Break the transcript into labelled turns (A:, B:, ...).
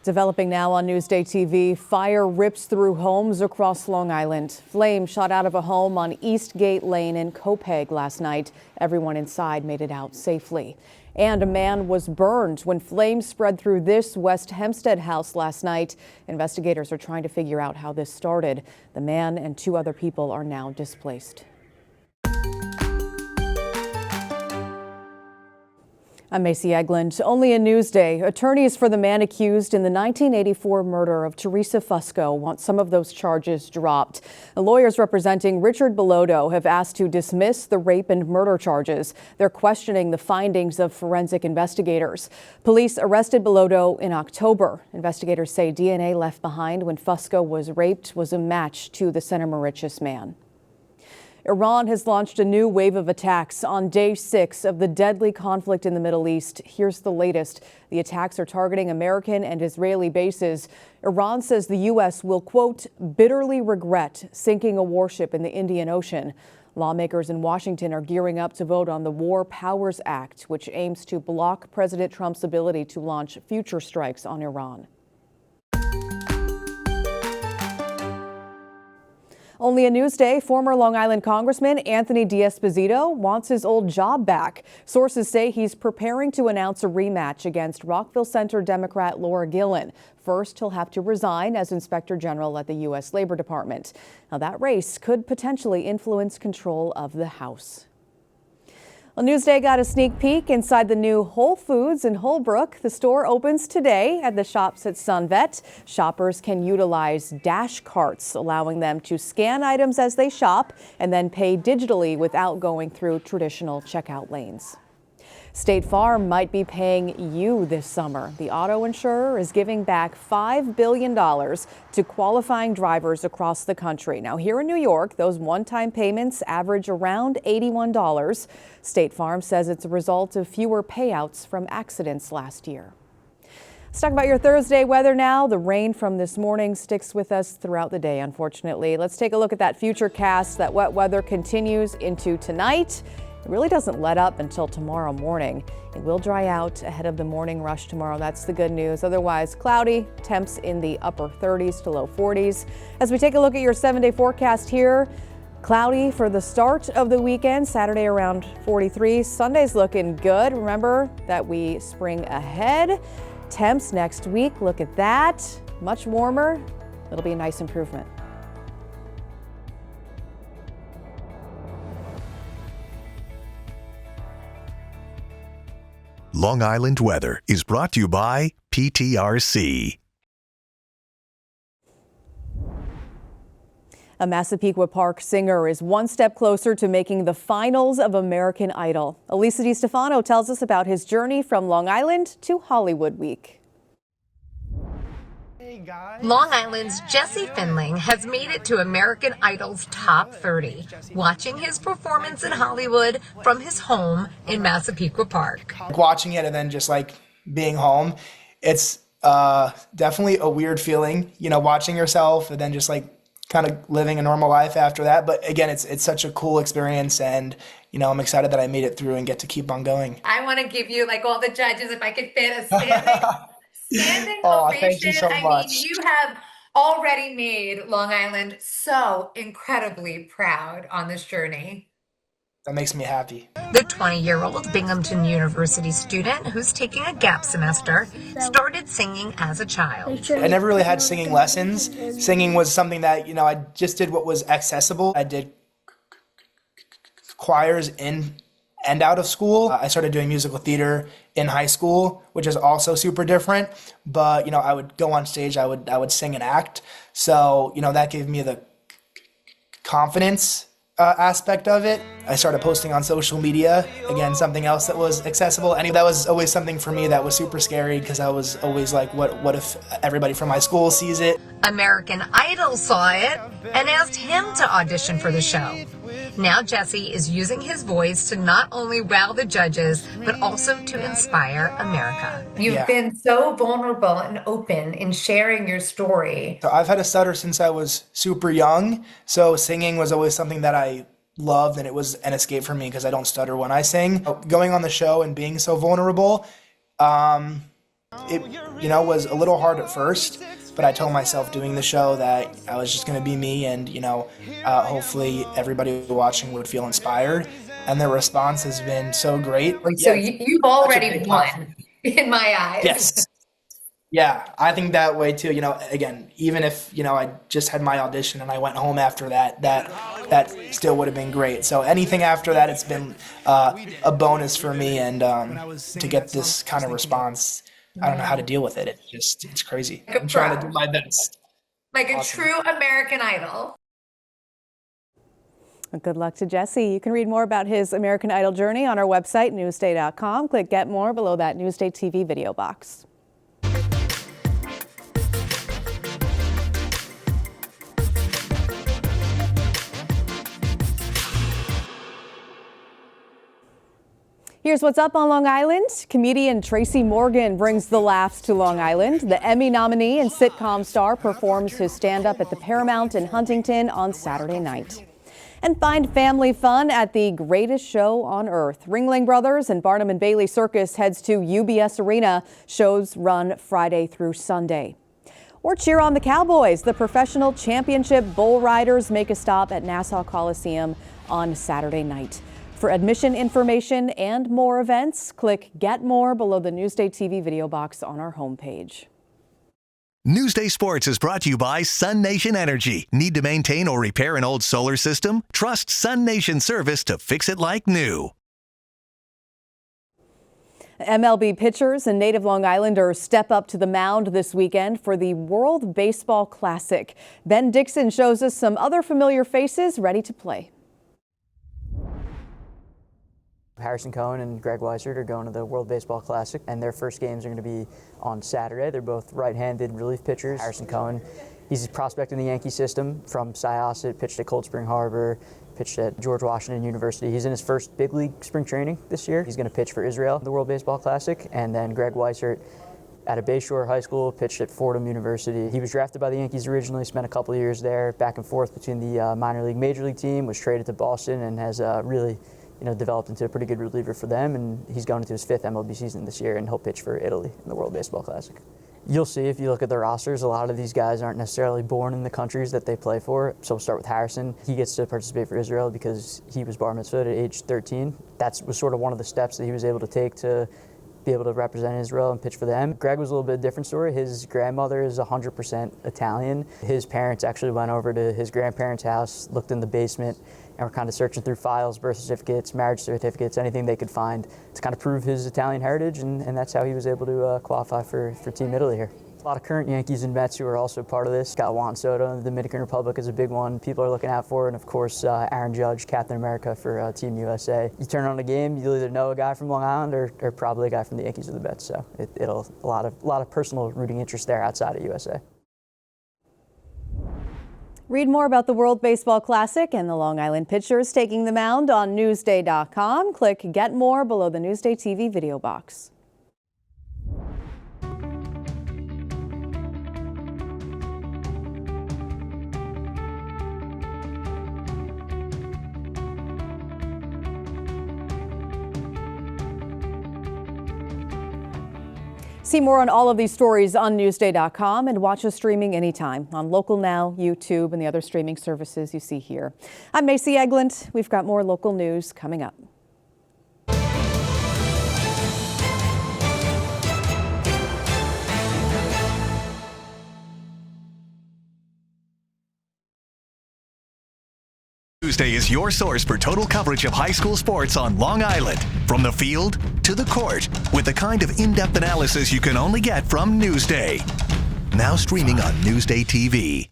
A: Developing now on Newsday TV, fire rips through homes across Long Island. Flames shot out of a home on Eastgate Lane in Copeg last night. Everyone inside made it out safely. And a man was burned when flames spread through this West Hempstead house last night. Investigators are trying to figure out how this started. The man and 2 other people are now displaced. I'm Macy Eglund. Only in Newsday, attorneys for the man accused in the 1984 murder of Teresa Fusco want some of those charges dropped. The lawyers representing Richard Bellotto have asked to dismiss the rape and murder charges. They're questioning the findings of forensic investigators. Police arrested Bellotto in October. Investigators say DNA left behind when Fusco was raped was a match to the Center Moriches man. Iran has launched a new wave of attacks on day 6 of the deadly conflict in the Middle East. Here's the latest. The attacks are targeting American and Israeli bases. Iran says the U.S. will, quote, bitterly regret sinking a warship in the Indian Ocean. Lawmakers in Washington are gearing up to vote on the War Powers Act, which aims to block President Trump's ability to launch future strikes on Iran. Only a Newsday, former Long Island Congressman Anthony D'Esposito wants his old job back. Sources say he's preparing to announce a rematch against Rockville Center Democrat Laura Gillen. First, he'll have to resign as Inspector General at the U.S. Labor Department. Now, that race could potentially influence control of the House. Well, Newsday got a sneak peek inside the new Whole Foods in Holbrook. The store opens today at the shops at Sunvet. Shoppers can utilize dash carts, allowing them to scan items as they shop and then pay digitally without going through traditional checkout lanes. State Farm might be paying you this summer. The auto insurer is giving back $5 billion to qualifying drivers across the country. Now, here in New York, those one-time payments average around $81. State Farm says it's a result of fewer payouts from accidents last year. Let's talk about your Thursday weather now. The rain from this morning sticks with us throughout the day, unfortunately. Let's take a look at that future cast. That wet weather continues into tonight. It really doesn't let up until tomorrow morning. It will dry out ahead of the morning rush tomorrow. That's the good news. Otherwise, cloudy, temps in the upper 30s to low 40s. As we take a look at your 7-day forecast here, cloudy for the start of the weekend. Saturday around 43. Sunday's looking good. Remember that we spring ahead. Temps next week, look at that. Much warmer. It'll be a nice improvement.
B: Long Island weather is brought to you by PTRC.
A: A Massapequa Park singer is one step closer to making the finals of American Idol. Elisa DiStefano tells us about his journey from Long Island to Hollywood Week.
C: Long Island's Jesse Finling has made it to American Idol's top 30, watching his performance in Hollywood from his home in Massapequa Park.
D: Watching it and then just like being home, it's definitely a weird feeling, you know, watching yourself and then just like kind of living a normal life after that. But again, it's such a cool experience, and you know, I'm excited that I made it through and get to keep on going.
E: I want to give you, like all the judges, if I could fit a standing
D: oh, thank you so much.
E: I mean, you have already made Long Island so incredibly proud on this journey.
D: That makes me happy.
C: The 20-year-old Binghamton University student who's taking a gap semester started singing as a child.
D: I never really had singing lessons. Singing was something that, you know, I just did what was accessible. I did choirs in and out of school. I started doing musical theater in high school, which is also super different. But, you know, I would go on stage, I would sing and act. So, you know, that gave me the confidence aspect of it. I started posting on social media, again, something else that was accessible. And that was always something for me that was super scary, because I was always like, what if everybody from my school sees it?
C: American Idol saw it and asked him to audition for the show. Now Jesse is using his voice to not only wow the judges, but also to inspire America.
E: You've been so vulnerable and open in sharing your story.
D: So I've had a stutter since I was super young, so singing was always something that I loved, and it was an escape for me because I don't stutter when I sing. Going on the show and being so vulnerable, It, was a little hard at first, but I told myself doing the show that I was just going to be me, and, hopefully everybody watching would feel inspired. And the response has been so great.
E: So you've already won in my eyes.
D: Yes. Yeah, I think that way too. Again, even if, I just had my audition and I went home after that still would have been great. So anything after that, it's been a bonus for me. And to get this kind of response, I don't know how to deal with it. It's crazy. I'm trying to do my best.
E: Like a true American Idol.
A: Good luck to Jesse. You can read more about his American Idol journey on our website, Newsday.com. Click Get More below that Newsday TV video box. Here's what's up on Long Island. Comedian Tracy Morgan brings the laughs to Long Island. The Emmy nominee and sitcom star performs his stand-up at the Paramount in Huntington on Saturday night. And find family fun at the greatest show on earth. Ringling Brothers and Barnum and Bailey Circus heads to UBS Arena. Shows run Friday through Sunday. Or cheer on the Cowboys. The professional championship bull riders make a stop at Nassau Coliseum on Saturday night. For admission information and more events, click Get More below the Newsday TV video box on our homepage.
B: Newsday Sports is brought to you by Sun Nation Energy. Need to maintain or repair an old solar system? Trust Sun Nation Service to fix it like new.
A: MLB pitchers and native Long Islanders step up to the mound this weekend for the World Baseball Classic. Ben Dixon shows us some other familiar faces ready to play.
F: Harrison Cohen and Greg Weissert are going to the World Baseball Classic, and their first games are going to be on Saturday. They're both right-handed relief pitchers. Harrison Cohen, he's a prospect in the Yankee system from Syosset, pitched at Cold Spring Harbor, pitched at George Washington University. He's in his first big league spring training this year. He's going to pitch for Israel, the World Baseball Classic. And then Greg Weissert, out of Bayshore High School, pitched at Fordham University. He was drafted by the Yankees originally, spent a couple of years there, back and forth between the minor league, major league team, was traded to Boston, and has really developed into a pretty good reliever for them, and he's going into his 5th MLB season this year, and he'll pitch for Italy in the World Baseball Classic. You'll see if you look at the rosters, a lot of these guys aren't necessarily born in the countries that they play for. So we'll start with Harrison. He gets to participate for Israel because he was bar mitzvahed at age 13. That was sort of one of the steps that he was able to take to be able to represent Israel and pitch for them. Greg was a little bit different story. His grandmother is 100% Italian. His parents actually went over to his grandparents' house, looked in the basement, and were kind of searching through files, birth certificates, marriage certificates, anything they could find to kind of prove his Italian heritage, and that's how he was able to qualify for Team Italy here. A lot of current Yankees and Mets who are also part of this. Got Juan Soto, the Dominican Republic is a big one people are looking out for, and of course Aaron Judge, Captain America for Team USA. You turn on a game, you'll either know a guy from Long Island or probably a guy from the Yankees or the Mets, so it'll a lot of personal rooting interest there outside of USA.
A: Read more about the World Baseball Classic and the Long Island pitchers taking the mound on Newsday.com. Click Get More below the Newsday TV video box. See more on all of these stories on Newsday.com and watch us streaming anytime on Local Now, YouTube, and the other streaming services you see here. I'm Macy Eglint. We've got more local news coming up.
B: Newsday is your source for total coverage of high school sports on Long Island. From the field to the court, with the kind of in-depth analysis you can only get from Newsday. Now streaming on Newsday TV.